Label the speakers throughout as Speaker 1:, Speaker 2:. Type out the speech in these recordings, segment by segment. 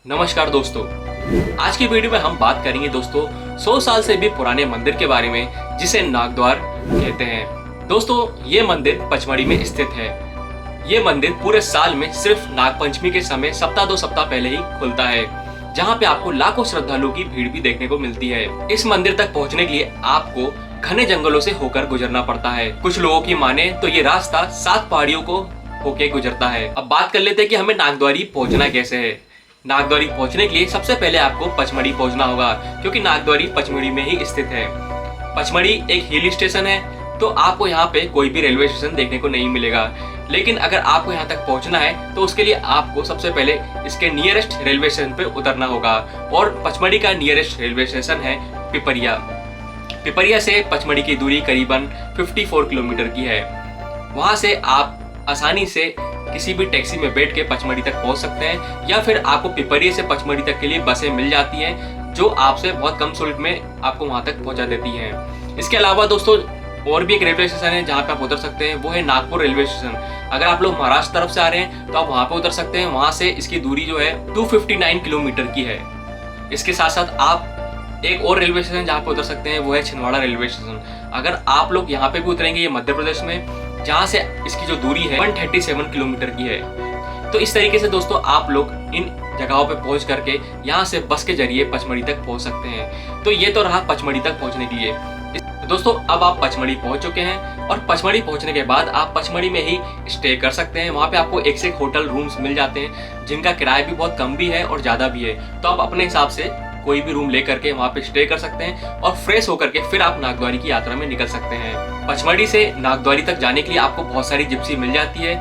Speaker 1: नमस्कार दोस्तों, आज की वीडियो में हम बात करेंगे दोस्तों 100 साल से भी पुराने मंदिर के बारे में जिसे नागद्वार कहते हैं। दोस्तों ये मंदिर पचमढ़ी में स्थित है। ये मंदिर पूरे साल में सिर्फ नागपंचमी के समय सप्ताह 2 सप्ताह पहले ही खुलता है, जहाँ पे आपको लाखों श्रद्धालुओं की भीड़ भी देखने को मिलती है। इस मंदिर तक पहुँचने के लिए आपको घने जंगलों से होकर गुजरना पड़ता है। कुछ लोगों की माने तो ये रास्ता 7 पहाड़ियों को होके गुजरता है। अब बात कर लेते हैं कि हमें नागद्वारी पहुँचना कैसे है। नागद्वारी पहुंचने के लिए सबसे पहले आपको पचमढ़ी पहुंचना होगा, क्योंकि नागद्वारी पचमढ़ी में ही स्थित है। पचमढ़ी एक हिल स्टेशन है, तो आपको यहाँ पे कोई भी रेलवे स्टेशन देखने को नहीं मिलेगा। लेकिन अगर आपको यहाँ तक पहुंचना है तो उसके लिए आपको सबसे पहले इसके नियरेस्ट रेलवे स्टेशन पे उतरना होगा। और पचमढ़ी का नियरेस्ट रेलवे स्टेशन है पिपरिया। पिपरिया से पचमढ़ी की दूरी करीबन 54 किलोमीटर की है। वहाँ से आप आसानी से किसी भी टैक्सी में बैठ के पचमढ़ी तक पहुंच सकते हैं, या फिर आपको पिपरिया से पचमढ़ी तक के लिए बसें मिल जाती हैं, जो आपसे बहुत कम शुल्क में आपको वहां तक पहुंचा देती हैं। इसके अलावा दोस्तों और भी एक रेलवे स्टेशन है जहां पे आप उतर सकते हैं, वो है नागपुर रेलवे स्टेशन। अगर आप लोग महाराष्ट्र तरफ से आ रहे हैं तो आप वहां पे उतर सकते हैं। वहां से इसकी दूरी जो है 259 किलोमीटर की है। इसके साथ साथ आप एक और रेलवे स्टेशन जहाँ पे उतर सकते हैं, वो है छिंदवाड़ा रेलवे स्टेशन। अगर आप लोग यहाँ पे भी उतरेंगे, ये मध्य प्रदेश में, जहाँ से इसकी जो दूरी है 137 किलोमीटर की है। तो इस तरीके से दोस्तों आप लोग इन जगहों पे पहुंच करके यहाँ से बस के जरिए पचमढ़ी तक पहुंच सकते हैं। तो ये तो रहा पचमढ़ी तक पहुंचने के लिए। दोस्तों अब आप पचमढ़ी पहुंच चुके हैं, और पचमढ़ी पहुंचने के बाद आप पचमढ़ी में ही स्टे कर सकते हैं। वहाँ पे आपको एक से एक होटल रूम्स मिल जाते हैं, जिनका किराया भी बहुत कम भी है और ज़्यादा भी है। तो आप अपने हिसाब से कोई भी रूम लेकर के वहाँ पे स्टे कर सकते हैं, और फ्रेश होकर के फिर आप नागद्वारी की यात्रा में निकल सकते हैं। पचमढ़ी से नागद्वारी तक जाने के लिए आपको बहुत सारी जिप्सी मिल जाती है,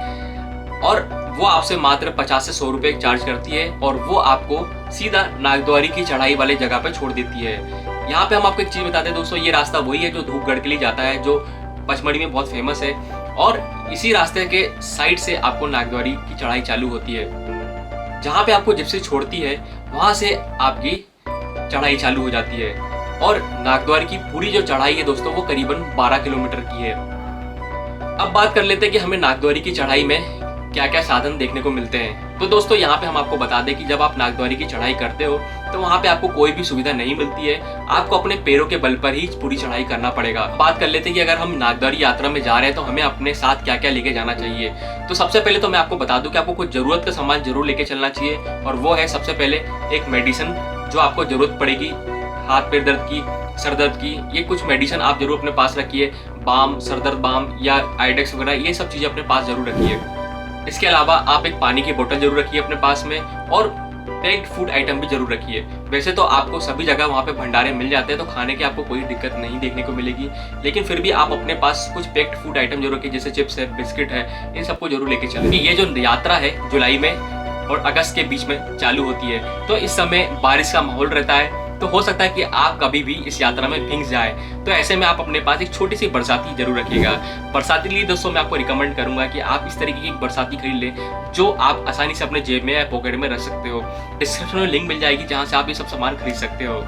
Speaker 1: और वो आपसे मात्र 50 से 100 रुपए चार्ज करती है, और वो आपको सीधा नागद्वारी की चढ़ाई वाले जगह पे छोड़ देती है। यहाँ पे हम आपको एक चीज बताते हैं दोस्तों, ये रास्ता वही है जो धूपगढ़ के लिए जाता है, जो पचमढ़ी में बहुत फेमस है, और इसी रास्ते के साइड से आपको नागद्वारी की चढ़ाई चालू होती है। जहाँ पे आपको जिप्सी छोड़ती है वहां से आपकी चढ़ाई चालू हो जाती है। और नागद्वारी की पूरी जो चढ़ाई है दोस्तों, वो करीबन 12 किलोमीटर की है। अब बात कर लेते हैं कि हमें नागद्वारी की चढ़ाई में क्या क्या साधन देखने को मिलते हैं। तो दोस्तों यहाँ पे हम आपको बता दें कि जब आप नागद्वारी की चढ़ाई करते हो तो वहाँ पे आपको कोई भी सुविधा नहीं मिलती है। आपको अपने पैरों के बल पर ही पूरी चढ़ाई करना पड़ेगा। बात कर लेते हैं कि अगर हम नागद्वारी यात्रा में जा रहे हैं तो हमें अपने साथ क्या क्या लेके जाना चाहिए। तो सबसे पहले तो मैं आपको बता दूं कि आपको कुछ जरूरत का सामान जरूर लेके चलना चाहिए, और वो है सबसे पहले एक मेडिसिन जो आपको जरूरत पड़ेगी हाथ पैर दर्द की, सर दर्द की। ये कुछ मेडिसिन आप जरूर अपने पास रखिए। बाम, सरदर्द बाम या आइडेक्स वगैरह, ये सब चीज़ें अपने पास जरूर रखिए। इसके अलावा आप एक पानी की बोतल जरूर रखिए अपने पास में, और पैक्ड फूड आइटम भी जरूर रखिए। वैसे तो आपको सभी जगह वहाँ पे भंडारे मिल जाते हैं, तो खाने की आपको कोई दिक्कत नहीं देखने को मिलेगी, लेकिन फिर भी आप अपने पास कुछ पैक्ड फूड आइटम जरूर रखिए, जैसे चिप्स है, बिस्किट है, इन सबको जरूर लेके चलें। ये जो यात्रा है जुलाई में और अगस्त के बीच में चालू होती है, तो इस समय बारिश का माहौल रहता है, तो हो सकता है कि आप कभी भी इस यात्रा में भीग जाए। तो ऐसे में आप अपने पास एक छोटी सी बरसाती जरूर रखिएगा। बरसाती के लिए दोस्तों मैं आपको रिकमेंड करूंगा कि आप इस तरीके की एक बरसाती खरीद लें, जो आप आसानी से अपने जेब में या पॉकेट में रख सकते हो। डिस्क्रिप्शन में लिंक मिल जाएगी जहां से आप ये सब सामान खरीद सकते हो।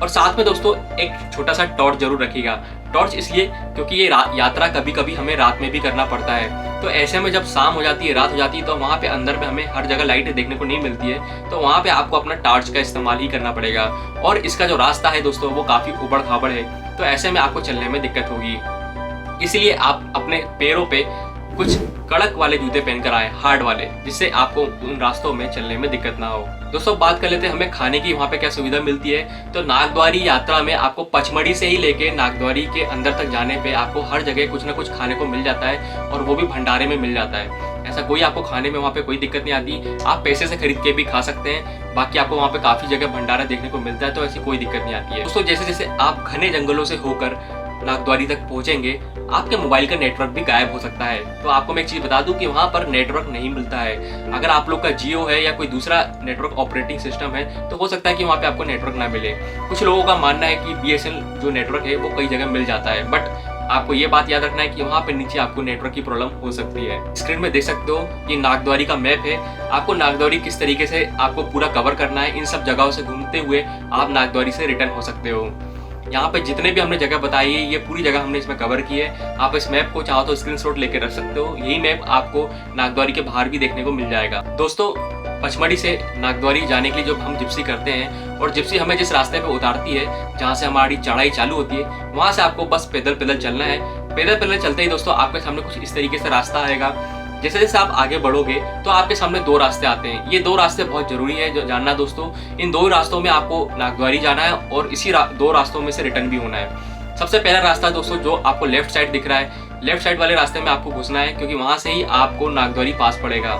Speaker 1: और साथ में दोस्तों एक छोटा सा टॉर्च जरूर रखिएगा। टॉर्च इसलिए क्योंकि ये यात्रा कभी कभी हमें रात में भी करना पड़ता है। तो ऐसे में जब शाम हो जाती है, रात हो जाती है, तो वहाँ पे अंदर में हमें हर जगह लाइटें देखने को नहीं मिलती है, तो वहाँ पे आपको अपना टॉर्च का इस्तेमाल ही करना पड़ेगा। और इसका जो रास्ता है दोस्तों, वो काफ़ी उबड़ खाबड़ है, तो ऐसे में आपको चलने में दिक्कत होगी। इसलिए आप अपने पैरों पे कुछ कड़क वाले जूते पहनकर आए, हार्ड वाले, जिससे आपको उन रास्तों में चलने में दिक्कत ना हो। दोस्तों बात कर लेते हैं हमें खाने की वहाँ पे क्या सुविधा मिलती है। तो नागद्वारी यात्रा में आपको पचमढ़ी से ही लेके नागद्वारी के अंदर तक जाने पे आपको हर जगह कुछ ना कुछ खाने को मिल जाता है, और वो भी भंडारे में मिल जाता है। ऐसा कोई आपको खाने में वहाँ पे कोई दिक्कत नहीं आती। आप पैसे से खरीद के भी खा सकते हैं। बाकी आपको वहाँ पे काफ़ी जगह भंडारा देखने को मिलता है, तो ऐसी कोई दिक्कत नहीं आती है। दोस्तों जैसे जैसे आप घने जंगलों से होकर नागद्वारी तक पहुंचेंगे, आपके मोबाइल का नेटवर्क भी गायब हो सकता है। तो आपको मैं एक चीज़ बता दूं कि वहाँ पर नेटवर्क नहीं मिलता है। अगर आप लोग का जियो है या कोई दूसरा नेटवर्क ऑपरेटिंग सिस्टम है, तो हो सकता है कि वहाँ पे आपको नेटवर्क ना मिले। कुछ लोगों का मानना है कि BSNL जो नेटवर्क है वो कई जगह मिल जाता है, बट आपको ये बात याद रखना है कि वहाँ पे नीचे आपको नेटवर्क की प्रॉब्लम हो सकती है। स्क्रीन में देख सकते हो कि नागद्वारी का मैप है। आपको नागद्वारी किस तरीके से आपको पूरा कवर करना है, इन सब जगहों से घूमते हुए आप नागद्वारी से रिटर्न हो सकते हो। यहाँ पे जितने भी हमने जगह बताई है, ये पूरी जगह हमने इसमें कवर की है। आप इस मैप को चाहो तो स्क्रीनशॉट लेके रख सकते हो। यही मैप आपको नागद्वारी के बाहर भी देखने को मिल जाएगा। दोस्तों पचमढ़ी से नागद्वारी जाने के लिए जब हम जिप्सी करते हैं और जिप्सी हमें जिस रास्ते पे उतारती है जहाँ से हमारी चढ़ाई चालू होती है, वहाँ से आपको बस पैदल पैदल चलना है। पैदल पैदल चलते ही दोस्तों आपके सामने कुछ इस तरीके से रास्ता आएगा। जैसे जैसे आप आगे बढ़ोगे तो आपके सामने 2 रास्ते आते हैं। ये 2 रास्ते बहुत जरूरी है जो जानना दोस्तों। इन 2 रास्तों में आपको नागद्वारी जाना है और इसी 2 रास्तों में से रिटर्न भी होना है। सबसे पहला रास्ता दोस्तों जो आपको लेफ्ट साइड दिख रहा है, लेफ्ट साइड वाले रास्ते में आपको घुसना है, क्योंकि वहाँ से ही आपको नागद्वारी पास पड़ेगा।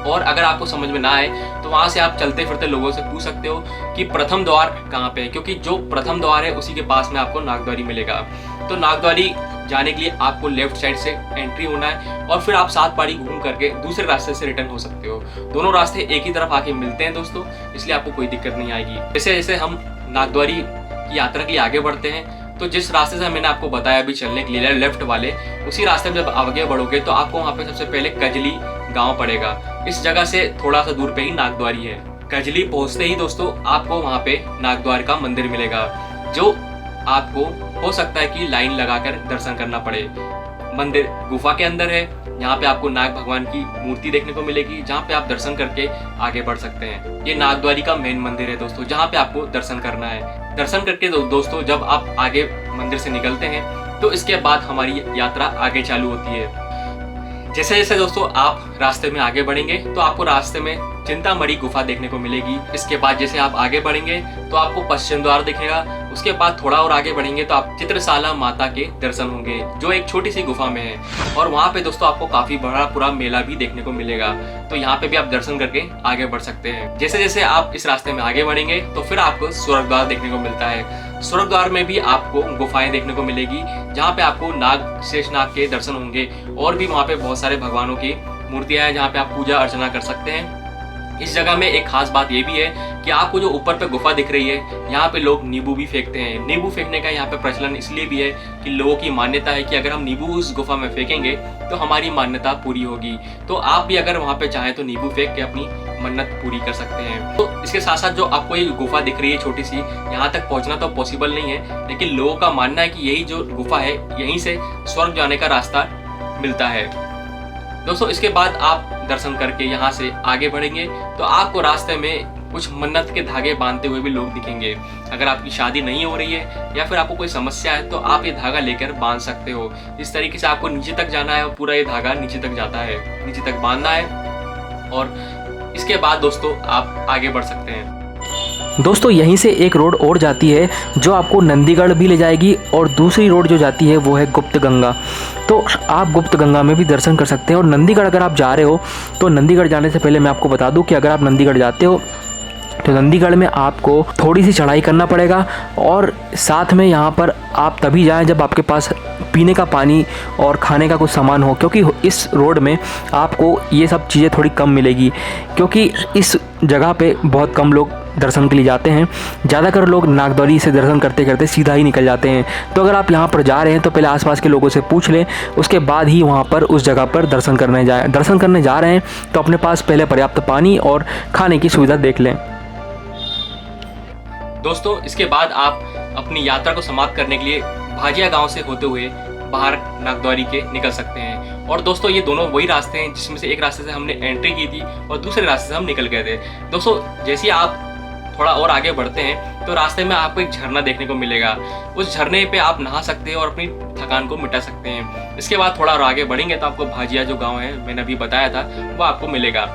Speaker 1: और अगर आपको समझ में ना आए तो वहाँ से आप चलते फिरते लोगों से पूछ सकते हो कि प्रथम द्वार कहाँ पे है, क्योंकि जो प्रथम द्वार है उसी के पास में आपको नागद्वारी मिलेगा। तो नागद्वारी जाने के लिए आपको लेफ्ट साइड से एंट्री होना है और फिर आप 7 पहाड़ी घूम करके दूसरे रास्ते से रिटर्न हो सकते हो। दोनों रास्ते एक ही तरफ आके मिलते हैं दोस्तों, इसलिए आपको कोई दिक्कत नहीं आएगी। जैसे जैसे हम नागद्वारी की यात्रा के लिए आगे बढ़ते हैं तो जिस रास्ते से मैंने आपको बताया अभी चलने के लिए लेफ्ट वाले, उसी रास्ते में जब आगे बढ़ोगे तो आपको वहाँ पे सबसे पहले कजली गांव पड़ेगा। इस जगह से थोड़ा सा दूर पे ही नागद्वारी है। कजली पहुँचते ही दोस्तों आपको वहाँ पे नागद्वार का मंदिर मिलेगा, जो आपको हो सकता है कि लाइन लगाकर दर्शन करना पड़े। मंदिर गुफा के अंदर है, यहाँ पे आपको नाग भगवान की मूर्ति देखने को मिलेगी, जहाँ पे आप दर्शन करके आगे बढ़ सकते हैं। ये नागद्वारी का मेन मंदिर है दोस्तों, जहाँ पे आपको दर्शन करना है। दर्शन करके दोस्तों जब आप आगे मंदिर से निकलते हैं तो इसके बाद हमारी यात्रा आगे चालू होती है। जैसे जैसे दोस्तों आप रास्ते में आगे बढ़ेंगे तो आपको रास्ते में चिंतामणि गुफा देखने को मिलेगी। इसके बाद जैसे आप आगे बढ़ेंगे तो आपको पश्चिम द्वार दिखेगा। उसके बाद थोड़ा और आगे बढ़ेंगे तो आप चित्रशाला माता के दर्शन होंगे, जो एक छोटी सी गुफा में है। और वहाँ पे दोस्तों आपको काफी बड़ा पूरा मेला भी देखने को मिलेगा, तो यहाँ पे भी आप दर्शन करके आगे बढ़ सकते हैं। जैसे जैसे आप इस रास्ते में आगे बढ़ेंगे तो फिर आपको स्वर्ग द्वार देखने को मिलता है। स्वर्ग द्वार में भी आपको गुफाएं देखने को मिलेगी, जहाँ पे आपको शेषनाग के दर्शन होंगे और भी वहाँ पे बहुत सारे भगवानों की मूर्तियां हैं जहाँ पे आप पूजा अर्चना कर सकते हैं। इस जगह में एक खास बात ये भी है कि आपको जो ऊपर पे गुफा दिख रही है, यहाँ पे लोग नींबू भी फेंकते हैं। नींबू फेंकने का यहाँ पे प्रचलन इसलिए भी है कि लोगों की मान्यता है कि अगर हम नींबू उस गुफा में फेंकेंगे तो हमारी मान्यता पूरी होगी। तो आप भी अगर वहाँ पे चाहें तो नींबू फेंक के अपनी मन्नत पूरी कर सकते हैं। तो इसके साथ साथ जो आपको ये गुफा दिख रही है छोटी सी, यहाँ तक पहुँचना तो पॉसिबल नहीं है, लेकिन लोगों का मानना है कि यही जो गुफा है यहीं से स्वर्ग जाने का रास्ता मिलता है। दोस्तों इसके बाद आप दर्शन करके यहाँ से आगे बढ़ेंगे तो आपको रास्ते में कुछ मन्नत के धागे बांधते हुए भी लोग दिखेंगे। अगर आपकी शादी नहीं हो रही है या फिर आपको कोई समस्या है तो आप ये धागा लेकर बांध सकते हो। इस तरीके से आपको नीचे तक जाना है और पूरा ये धागा नीचे तक जाता है, नीचे तक बांधना है और इसके बाद दोस्तों आप आगे बढ़ सकते हैं।
Speaker 2: दोस्तों यहीं से एक रोड और जाती है जो आपको नंदीगढ़ भी ले जाएगी और दूसरी रोड जो जाती है वो है गुप्त गंगा। तो आप गुप्त गंगा में भी दर्शन कर सकते हैं। और नंदीगढ़ अगर आप जा रहे हो तो नंदीगढ़ जाने से पहले मैं आपको बता दूं कि अगर आप नंदीगढ़ जाते हो तो नंदीगढ़ में आपको थोड़ी सी चढ़ाई करना पड़ेगा और साथ में यहाँ पर आप तभी जाएं जब आपके पास पीने का पानी और खाने का कुछ सामान हो, क्योंकि इस रोड में आपको ये सब चीज़ें थोड़ी कम मिलेगी, क्योंकि इस जगह पे बहुत कम लोग दर्शन के लिए जाते हैं। ज़्यादातर लोग नागद्वारी से दर्शन करते करते सीधा ही निकल जाते हैं। तो अगर आप यहाँ पर जा रहे हैं तो पहले आसपास के लोगों से पूछ लें, उसके बाद ही वहाँ पर उस जगह पर दर्शन करने जा रहे हैं तो अपने पास पहले पर्याप्त पानी और खाने की सुविधा देख लें।
Speaker 1: दोस्तों इसके बाद आप अपनी यात्रा को समाप्त करने के लिए भाजिया गांव से होते हुए बाहर नागद्वारी के निकल सकते हैं। और दोस्तों ये दोनों वही रास्ते हैं जिसमें से एक रास्ते से हमने एंट्री की थी और दूसरे रास्ते से हम निकल गए थे। दोस्तों जैसे आप थोड़ा और आगे बढ़ते हैं तो रास्ते में आपको एक झरना देखने को मिलेगा। उस झरने पे आप नहा सकते हैं और अपनी थकान को मिटा सकते हैं। इसके बाद थोड़ा और आगे बढ़ेंगे तो आपको भाजिया जो गाँव है मैंने अभी बताया था वो आपको मिलेगा।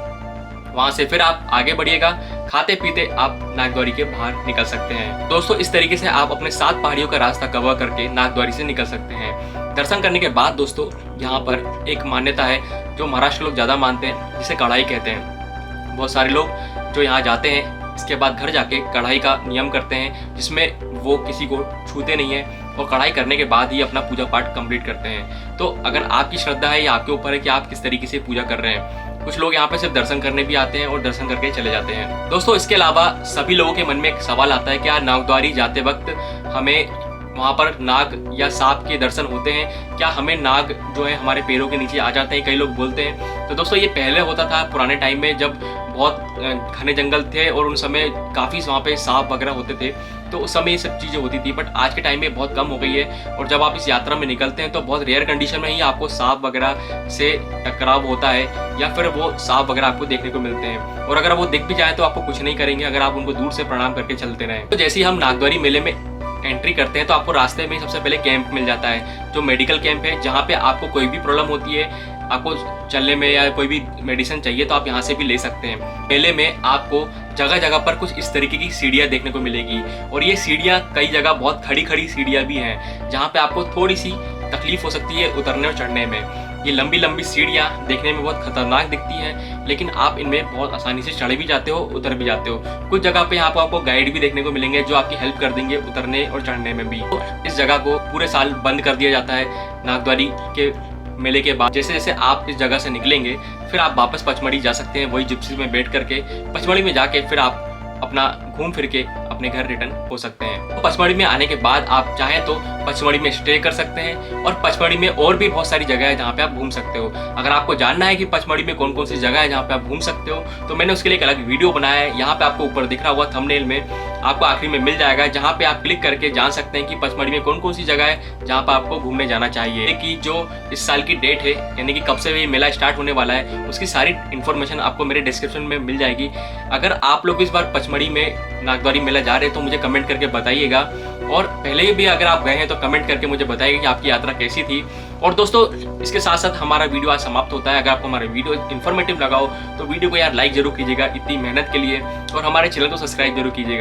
Speaker 1: वहाँ से फिर आप आगे बढ़िएगा, खाते पीते आप नागद्वारी के बाहर निकल सकते हैं। दोस्तों इस तरीके से आप अपने 7 पहाड़ियों का रास्ता कवर करके नागद्वारी से निकल सकते हैं। दर्शन करने के बाद दोस्तों यहाँ पर एक मान्यता है जो महाराष्ट्र लोग ज़्यादा मानते हैं, जिसे कढ़ाई कहते हैं। बहुत सारे लोग जो यहाँ जाते हैं इसके बाद घर जाके कढ़ाई का नियम करते हैं, जिसमें वो किसी को छूते नहीं है और कढ़ाई करने के बाद ही अपना पूजा पाठ कंप्लीट करते हैं। तो अगर आपकी श्रद्धा है या आपके ऊपर है कि आप किस तरीके से पूजा कर रहे हैं। कुछ लोग यहाँ पे सिर्फ दर्शन करने भी आते हैं और दर्शन करके चले जाते हैं। दोस्तों इसके अलावा सभी लोगों के मन में एक सवाल आता है, क्या नागद्वारी जाते वक्त हमें वहाँ पर नाग या सांप के दर्शन होते हैं? क्या हमें नाग जो है हमारे पैरों के नीचे आ जाते हैं? कई लोग बोलते हैं। तो दोस्तों ये पहले होता था पुराने टाइम में, जब बहुत घने जंगल थे और उन समय काफ़ी वहाँ पे सांप वगैरह होते थे, तो उस समय ये सब चीज़ें होती थी। बट आज के टाइम में बहुत कम हो गई है और जब आप इस यात्रा में निकलते हैं तो बहुत रेयर कंडीशन में ही आपको सांप वगैरह से टकराव होता है या फिर वो सांप वगैरह आपको देखने को मिलते हैं। और अगर वो दिख भी जाए तो आपको कुछ नहीं करेंगे अगर आप उनको दूर से प्रणाम करके चलते रहें। तो जैसे ही हम नागद्वारी मेले में एंट्री करते हैं तो आपको रास्ते में सबसे पहले कैंप मिल जाता है, जो मेडिकल कैंप है, जहाँ पे आपको कोई भी प्रॉब्लम होती है, आपको चलने में या कोई भी मेडिसिन चाहिए तो आप यहाँ से भी ले सकते हैं। मेले में आपको जगह जगह पर कुछ इस तरीके की सीढ़ियाँ देखने को मिलेगी और ये सीढ़ियाँ कई जगह बहुत खड़ी खड़ी सीढ़ियाँ भी हैं, जहाँ पे आपको थोड़ी सी तकलीफ हो सकती है उतरने और चढ़ने में। ये लंबी लंबी सीढ़ियाँ देखने में बहुत खतरनाक दिखती हैं, लेकिन आप इनमें बहुत आसानी से चढ़ भी जाते हो, उतर भी जाते हो। कुछ जगह पे यहाँ पर आपको गाइड भी देखने को मिलेंगे जो आपकी हेल्प कर देंगे उतरने और चढ़ने में भी। तो इस जगह को पूरे साल बंद कर दिया जाता है नागद्वारी के मेले के बाद। जैसे जैसे आप इस जगह से निकलेंगे फिर आप वापस पचमढ़ी जा सकते हैं, वही जिप्सी में बैठ करके पचमढ़ी में जाके फिर आप अपना घूम फिर के अपने घर रिटर्न हो सकते हैं। तो पचमढ़ी में आने के बाद आप चाहें तो पचमढ़ी में स्टे कर सकते हैं और पचमढ़ी में और भी बहुत सारी जगह है जहाँ पे आप घूम सकते हो। अगर आपको जानना है कि पचमढ़ी में कौन कौन सी जगह है जहाँ पे आप घूम सकते हो तो मैंने उसके लिए एक अलग वीडियो बनाया है। यहाँ पे आपको ऊपर दिख रहा हुआ थंबनेल में आपको आखिरी में मिल जाएगा, जहाँ पे आप क्लिक करके जान सकते हैं कि पचमढ़ी में कौन कौन सी जगह है जहाँ पर आपको घूमने जाना चाहिए। कि जो इस साल की डेट है यानी कि कब से ये मेला स्टार्ट होने वाला है उसकी सारी इन्फॉर्मेशन आपको मेरे डिस्क्रिप्शन में मिल जाएगी। अगर आप लोग इस बार पचमढ़ी में नागद्वारी मेला जा रहे हैं तो मुझे कमेंट करके बताइएगा, और पहले भी अगर आप गए हैं तो कमेंट करके मुझे बताइए कि आपकी यात्रा कैसी थी। और दोस्तों इसके साथ साथ हमारा वीडियो आज समाप्त होता है। अगर आपको हमारा वीडियो इन्फॉर्मेटिव लगा हो तो वीडियो को यार लाइक जरूर कीजिएगा इतनी मेहनत के लिए, और हमारे चैनल को सब्सक्राइब जरूर कीजिएगा।